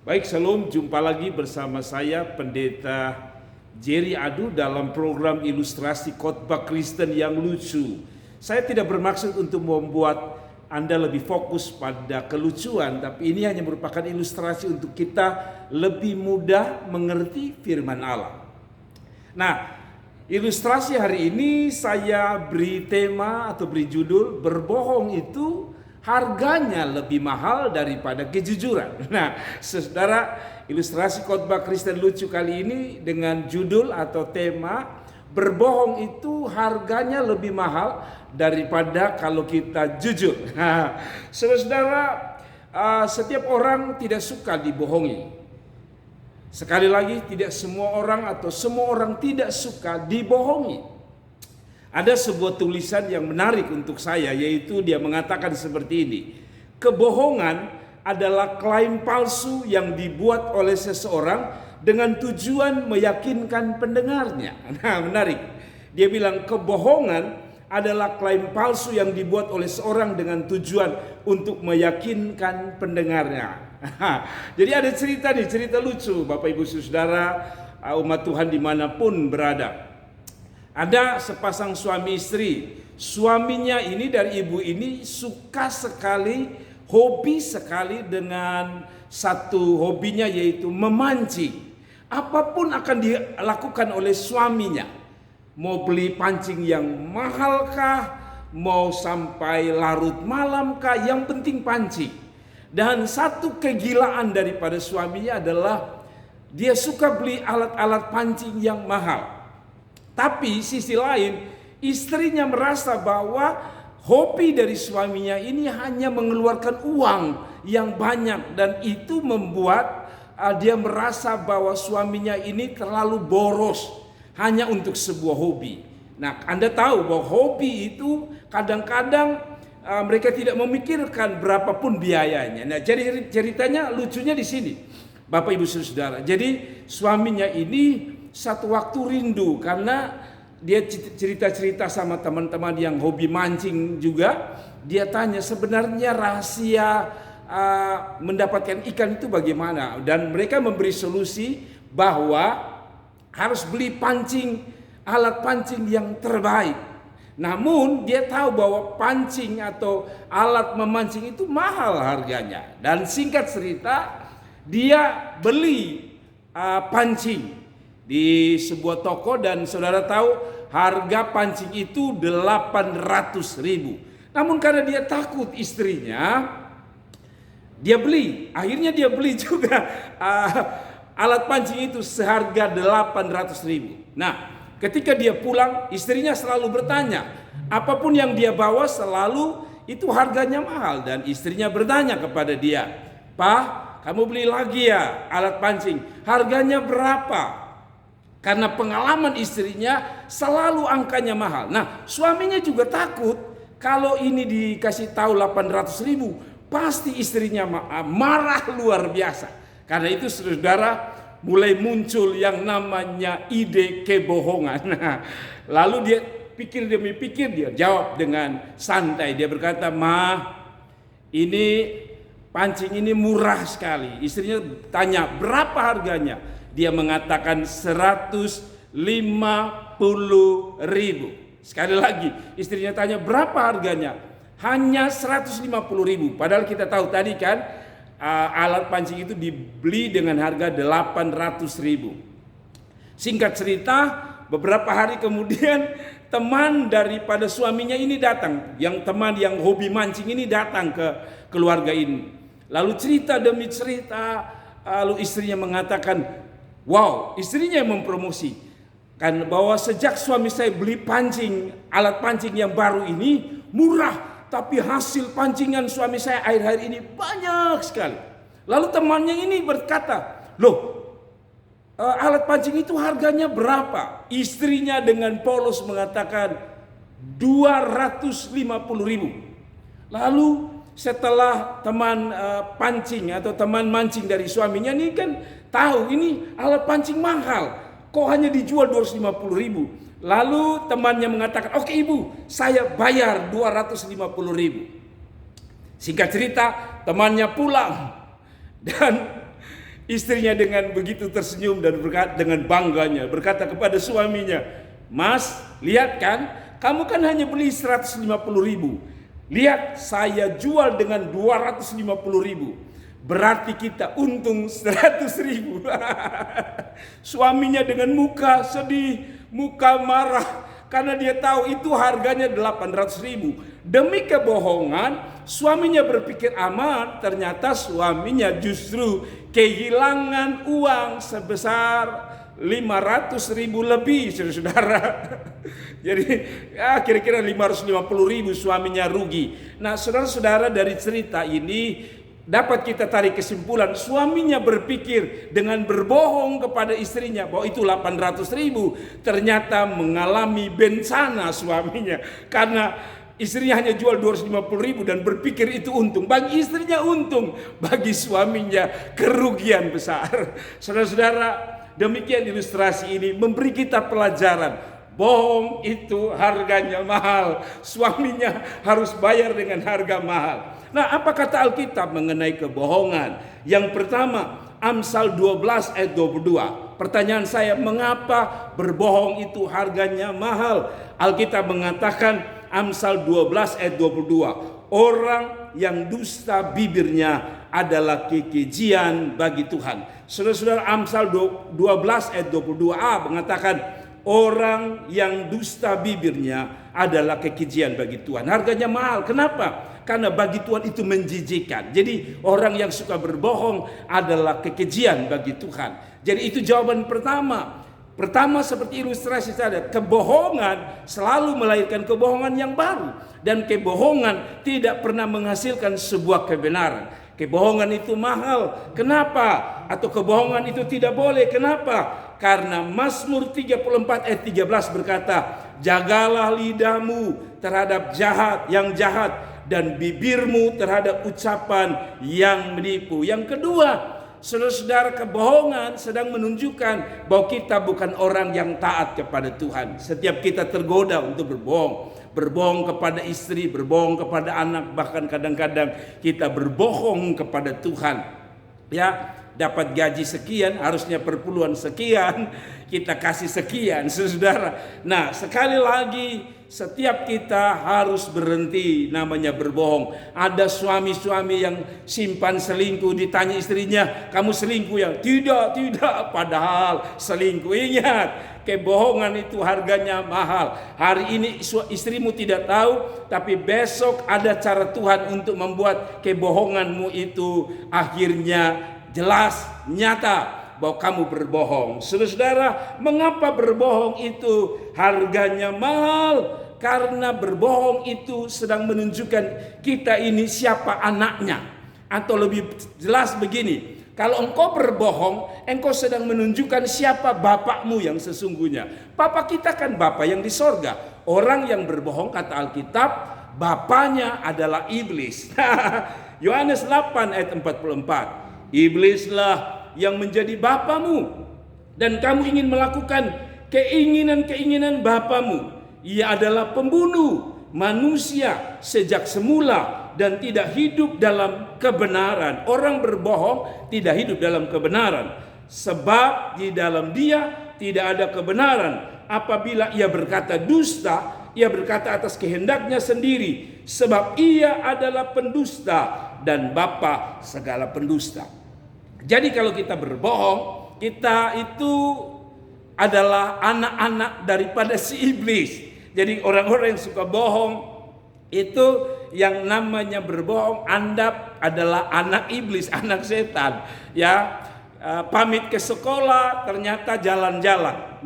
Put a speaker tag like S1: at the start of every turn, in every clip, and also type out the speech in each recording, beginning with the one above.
S1: Baik, Shalom, jumpa lagi bersama saya Pendeta Jerry Adu dalam program ilustrasi khotbah Kristen yang lucu. Saya tidak bermaksud untuk membuat Anda lebih fokus pada kelucuan, tapi ini hanya merupakan ilustrasi untuk kita lebih mudah mengerti firman Allah. Nah, ilustrasi hari ini saya beri tema atau beri judul berbohong itu harganya lebih mahal daripada kejujuran. Nah, saudara, ilustrasi khotbah Kristen lucu kali ini dengan judul atau tema berbohong itu harganya lebih mahal daripada kalau kita jujur. Nah, saudara, setiap orang tidak suka dibohongi. Sekali lagi, tidak semua orang atau semua orang tidak suka dibohongi. Ada sebuah tulisan yang menarik untuk saya, yaitu dia mengatakan seperti ini. Kebohongan adalah klaim palsu yang dibuat oleh seseorang dengan tujuan meyakinkan pendengarnya. Nah, menarik. Dia bilang kebohongan adalah klaim palsu yang dibuat oleh seorang dengan tujuan untuk meyakinkan pendengarnya. Jadi ada cerita lucu Bapak Ibu Saudara, umat Tuhan dimanapun berada. Ada sepasang suami istri. Suaminya ini dari ibu ini suka sekali, hobi sekali dengan satu hobinya, yaitu memancing. Apapun akan dilakukan oleh suaminya. Mau beli pancing yang mahal kah, mau sampai larut malam kah, yang penting pancing. Dan satu kegilaan daripada suaminya adalah dia suka beli alat-alat pancing yang mahal. Tapi sisi lain, istrinya merasa bahwa hobi dari suaminya ini hanya mengeluarkan uang yang banyak, dan itu membuat dia merasa bahwa suaminya ini terlalu boros hanya untuk sebuah hobi. Nah, Anda tahu bahwa hobi itu kadang-kadang mereka tidak memikirkan berapapun biayanya. Nah, jadi ceritanya lucunya di sini, Bapak Ibu Saudara. Jadi suaminya ini satu waktu rindu karena dia cerita-cerita sama teman-teman yang hobi mancing juga. Dia tanya sebenarnya rahasia mendapatkan ikan itu bagaimana, dan mereka memberi solusi bahwa harus beli alat pancing yang terbaik. Namun dia tahu bahwa pancing atau alat memancing itu mahal harganya, dan singkat cerita dia beli pancing di sebuah toko, dan saudara tahu harga pancing itu 800.000. Namun karena dia takut istrinya, akhirnya dia beli juga alat pancing itu seharga 800.000. Nah, ketika dia pulang, istrinya selalu bertanya, apapun yang dia bawa selalu itu harganya mahal, dan istrinya bertanya kepada dia, "Pak, kamu beli lagi ya alat pancing, harganya berapa?" Karena pengalaman istrinya selalu angkanya mahal. Nah, suaminya juga takut kalau ini dikasih tahu 800.000, pasti istrinya marah luar biasa. Karena itu saudara, mulai muncul yang namanya ide kebohongan. Nah, lalu dia pikir demi pikir, dia jawab dengan santai. Dia berkata, "Ma, ini pancing ini murah sekali." Istrinya tanya, "Berapa harganya?" Dia mengatakan 150.000. Sekali lagi istrinya tanya, "Berapa harganya?" Hanya 150.000. Padahal kita tahu tadi kan alat pancing itu dibeli dengan harga 800.000. Singkat cerita, beberapa hari kemudian teman daripada suaminya ini datang, teman yang hobi mancing ini datang ke keluarga ini. Lalu cerita demi cerita, lalu istrinya mengatakan, wow, istrinya yang mempromosi kan bahwa sejak suami saya beli alat pancing yang baru ini murah, tapi hasil pancingan suami saya akhir-akhir ini banyak sekali. Lalu temannya ini berkata, "Loh, alat pancing itu harganya berapa?" Istrinya dengan polos mengatakan 250.000. Lalu setelah teman pancing atau teman mancing dari suaminya ini kan tahu ini alat pancing mahal, kok hanya dijual 250.000. Lalu temannya mengatakan, "Oke ibu, saya bayar 250.000. Singkat cerita, temannya pulang dan Istrinya dengan begitu tersenyum dan dengan bangganya berkata kepada suaminya, "Mas, lihat kan, kamu kan hanya beli 150.000. Lihat, saya jual dengan 250.000. Berarti kita untung 100.000." Suaminya dengan muka sedih, muka marah, karena dia tahu itu harganya 800.000. Demi kebohongan, suaminya berpikir aman, ternyata suaminya justru kehilangan uang sebesar 500.000 lebih, saudara-saudara. Jadi kira-kira 550.000 suaminya rugi. Nah, saudara-saudara, dari cerita ini dapat kita tarik kesimpulan, suaminya berpikir dengan berbohong kepada istrinya bahwa itu 800.000, ternyata mengalami bencana suaminya karena istrinya hanya jual 250.000 dan berpikir itu untung. Bagi istrinya untung, bagi suaminya kerugian besar. Saudara-saudara, demikian ilustrasi ini memberi kita pelajaran. Bohong itu harganya mahal. Suaminya harus bayar dengan harga mahal. Nah, apa kata Alkitab mengenai kebohongan? Yang pertama, Amsal 12 ayat 22. Pertanyaan saya, mengapa berbohong itu harganya mahal? Alkitab mengatakan, Amsal 12 ayat 22. Orang yang dusta bibirnya adalah kekejian bagi Tuhan. Saudara-saudara, Amsal 12 ayat 22a mengatakan, orang yang dusta bibirnya adalah kekejian bagi Tuhan. Harganya mahal. Kenapa? Karena bagi Tuhan itu menjijikan. Jadi orang yang suka berbohong adalah kekejian bagi Tuhan. Jadi itu jawaban pertama. Pertama, seperti ilustrasi tadi, kebohongan selalu melahirkan kebohongan yang baru. Dan kebohongan tidak pernah menghasilkan sebuah kebenaran. Kebohongan itu mahal. Kenapa? Atau kebohongan itu tidak boleh. Kenapa? Karena Mazmur 34 ayat 13 berkata, jagalah lidahmu terhadap yang jahat dan bibirmu terhadap ucapan yang menipu. Yang kedua, saudara-saudara, kebohongan sedang menunjukkan bahwa kita bukan orang yang taat kepada Tuhan. Setiap kita tergoda untuk berbohong. Berbohong kepada istri, berbohong kepada anak, bahkan kadang-kadang kita berbohong kepada Tuhan. Ya, dapat gaji sekian, harusnya perpuluhan sekian, kita kasih sekian, saudara. Nah, sekali lagi, setiap kita harus berhenti namanya berbohong. Ada suami-suami yang simpan selingkuh, ditanya istrinya, kamu selingkuh ya? Tidak, padahal selingkuh. Ingat, kebohongan itu harganya mahal. Hari ini istrimu tidak tahu, tapi besok ada cara Tuhan untuk membuat kebohonganmu itu akhirnya jelas, nyata bahwa kamu berbohong. Saudara-saudara, mengapa berbohong itu harganya mahal? Karena berbohong itu sedang menunjukkan kita ini siapa anaknya. Atau lebih jelas begini, kalau engkau berbohong, engkau sedang menunjukkan siapa bapakmu yang sesungguhnya. Bapak kita kan Bapa yang di sorga. Orang yang berbohong, kata Alkitab, bapaknya adalah iblis. Yohanes 8 ayat 44. Iblislah yang menjadi bapamu, dan kamu ingin melakukan keinginan-keinginan bapamu. Ia adalah pembunuh manusia sejak semula dan tidak hidup dalam kebenaran. Orang berbohong tidak hidup dalam kebenaran, sebab di dalam dia tidak ada kebenaran. Apabila ia berkata dusta, ia berkata atas kehendaknya sendiri, sebab ia adalah pendusta dan bapa segala pendusta. Jadi kalau kita berbohong, kita itu adalah anak-anak daripada si iblis. Jadi orang-orang yang suka bohong itu yang namanya berbohong, Anda adalah anak iblis, anak setan. Ya, pamit ke sekolah ternyata jalan-jalan.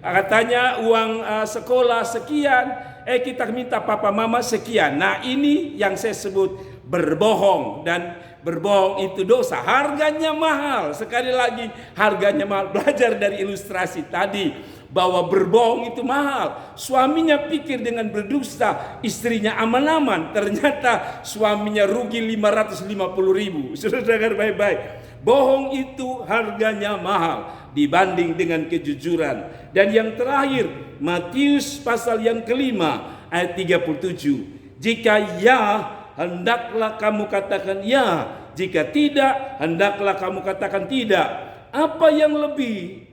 S1: Katanya uang sekolah sekian, kita minta papa mama sekian. Nah, ini yang saya sebut berbohong, dan berbohong itu dosa. Harganya mahal. Sekali lagi, harganya mahal. Belajar dari ilustrasi tadi bahwa berbohong itu mahal. Suaminya pikir dengan berdusta istrinya aman-aman, ternyata suaminya rugi 550.000. Sudah dengar baik-baik. Bohong itu harganya mahal dibanding dengan kejujuran. Dan yang terakhir, Matius pasal yang kelima ayat 37. Jika ya, hendaklah kamu katakan ya. Jika tidak, hendaklah kamu katakan tidak. Apa yang lebih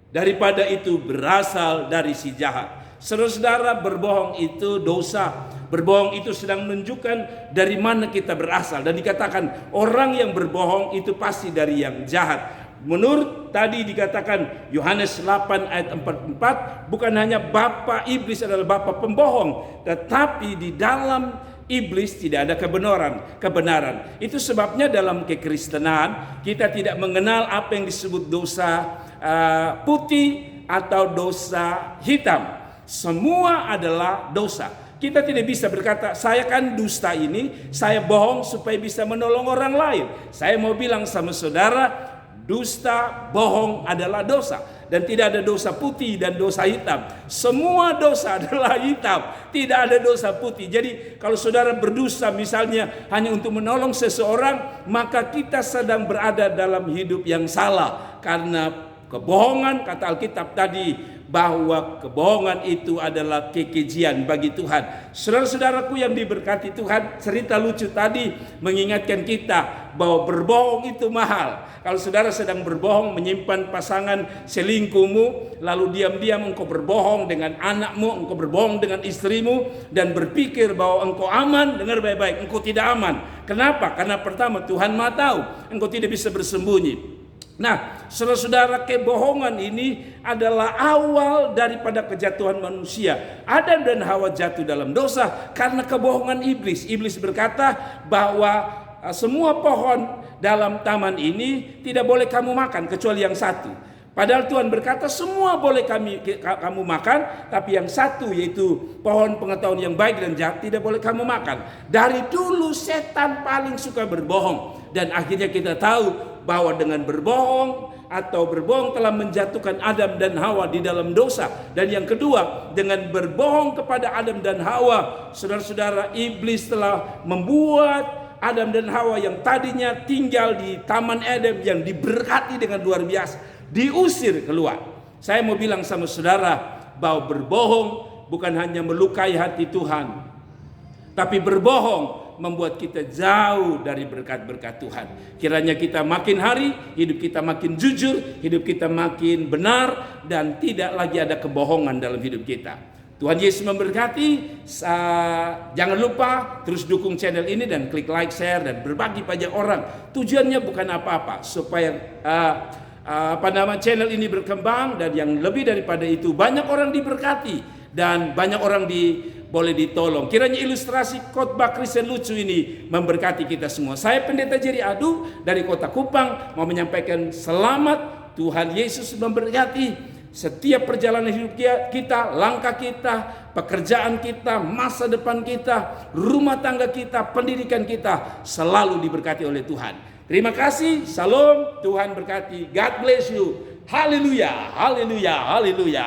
S1: daripada itu berasal dari si jahat. Saudara-saudara, berbohong itu dosa. Berbohong itu sedang menunjukkan dari mana kita berasal. Dan dikatakan orang yang berbohong itu pasti dari yang jahat. Menurut tadi dikatakan Yohanes 8 ayat 44, bukan hanya bapa iblis adalah bapa pembohong, tetapi di dalam iblis tidak ada kebenaran. Itu sebabnya dalam kekristenan kita tidak mengenal apa yang disebut dosa putih atau dosa hitam. Semua adalah dosa. Kita tidak bisa berkata, saya kan dusta ini, saya bohong supaya bisa menolong orang lain. Saya mau bilang sama saudara, dusta, bohong adalah dosa. Dan tidak ada dosa putih dan dosa hitam. Semua dosa adalah hitam. Tidak ada dosa putih. Jadi kalau saudara berdosa misalnya hanya untuk menolong seseorang, maka kita sedang berada dalam hidup yang salah. Karena kebohongan, kata Alkitab tadi, bahwa kebohongan itu adalah kekejian bagi Tuhan. Saudara-saudaraku yang diberkati Tuhan, cerita lucu tadi mengingatkan kita bahwa berbohong itu mahal. Kalau saudara sedang berbohong, menyimpan pasangan selingkuhmu, lalu diam-diam engkau berbohong dengan anakmu, engkau berbohong dengan istrimu, dan berpikir bahwa engkau aman, dengar baik-baik, engkau tidak aman. Kenapa? Karena pertama, Tuhan Maha tahu, engkau tidak bisa bersembunyi. Nah, saudara-saudara, kebohongan ini adalah awal daripada kejatuhan manusia. Adam dan Hawa jatuh dalam dosa karena kebohongan iblis. Iblis berkata bahwa semua pohon dalam taman ini tidak boleh kamu makan kecuali yang satu. Padahal Tuhan berkata semua boleh kamu makan, tapi yang satu yaitu pohon pengetahuan yang baik dan jahat tidak boleh kamu makan. Dari dulu setan paling suka berbohong, dan akhirnya kita tahu bahwa dengan berbohong telah menjatuhkan Adam dan Hawa di dalam dosa. Dan yang kedua, dengan berbohong kepada Adam dan Hawa, saudara-saudara, iblis telah membuat Adam dan Hawa yang tadinya tinggal di Taman Eden yang diberkati dengan luar biasa, diusir keluar. Saya mau bilang sama saudara bahwa berbohong bukan hanya melukai hati Tuhan, tapi berbohong membuat kita jauh dari berkat-berkat Tuhan. Kiranya kita makin hari, hidup kita makin jujur, hidup kita makin benar, dan tidak lagi ada kebohongan dalam hidup kita. Tuhan Yesus memberkati. Jangan lupa terus dukung channel ini dan klik like, share, dan berbagi pada orang. Tujuannya bukan apa-apa, supaya channel ini berkembang, dan yang lebih daripada itu banyak orang diberkati dan banyak orang boleh ditolong. Kiranya ilustrasi khotbah Kristen lucu ini memberkati kita semua. Saya Pendeta Jerry Adu dari Kota Kupang mau menyampaikan selamat. Tuhan Yesus memberkati setiap perjalanan hidup kita, langkah kita, pekerjaan kita, masa depan kita, rumah tangga kita, pendidikan kita selalu diberkati oleh Tuhan. Terima kasih. Salam. Tuhan berkati. God bless you. Haleluya. Haleluya. Haleluya.